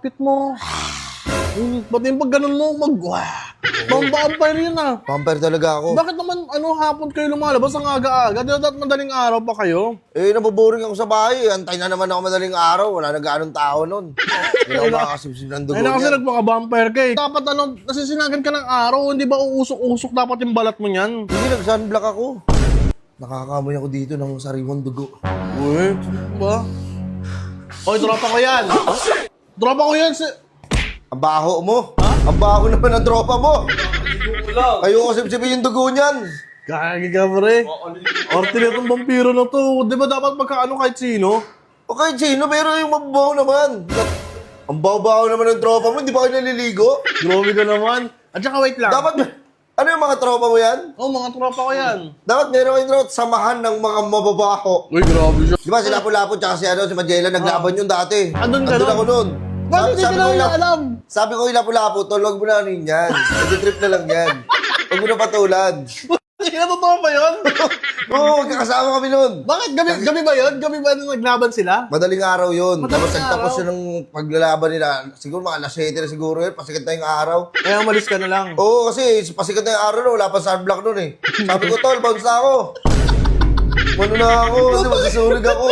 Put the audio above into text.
Pit mo. Ba't yung pag ganun mo, vampire yun ah. Vampire talaga ako. Bakit naman hapon kayo lumalabas ang aga-aga? Di dapat madaling araw pa kayo? Eh, naboboring ako sa bahay. Antay na naman ako madaling araw. Wala na gaanong tao nun. Hindi ako makakasipsip ng dugo Ay na kasi niyan. nagpaka-vampire ka eh. Dapat nasisinagan ka ng araw, hindi ba uusok-usok dapat yung balat mo niyan? Hindi, nag-sunblock ako. Nakakamoy ako dito ng sariwang dugo. Uy, ba? Oy, tropa ko yan! Tropa ko yan! Ang baho mo. Ang baho naman ng tropa mo. Ayoko sipsipin yung dugo niyan. Kagi ka, pre. Ortinate ng vampiro na to. Di ba dapat magkaano kahit sino? O kahit sino, pero yung mabaho naman. Ang baho-baho naman ng tropa mo, hindi ba kayo naliligo? Grabe ka naman. At saka wait lang. Dapat, ano yung mga tropa mo yan? Oh, mga tropa ko yan. Dapat meron kayong tropa, samahan ng mga mababaho. Uy, grabe siya. Di ba si Lapu-Lapu tsaka si Magellan naglaban yun dati? Andun ka Andun nun? ako nun. Bakit hindi ko na alam? Sabi ko yung Lapu-Lapu, tulog mo na ano yun yan. Trip na lang yan. Huwag mo na patulan. Hindi na totoo ba yun? Oo, magkakasama kami nun. Bakit? Gabi ba yun? Gabi ba naglaban sila? Madaling araw yun. Madaling Tapos nagtapos araw? yun ng paglalaban nila. Siguro mga alas 7 na siguro yun. Pasikat na yung araw. Kaya umalis ka na lang. Oo, kasi pasikat na yung araw na. Wala pa sunblock nun eh. Sabi ko, tol, bounce na ako. Mano na ako. Kasi magsusunog ako.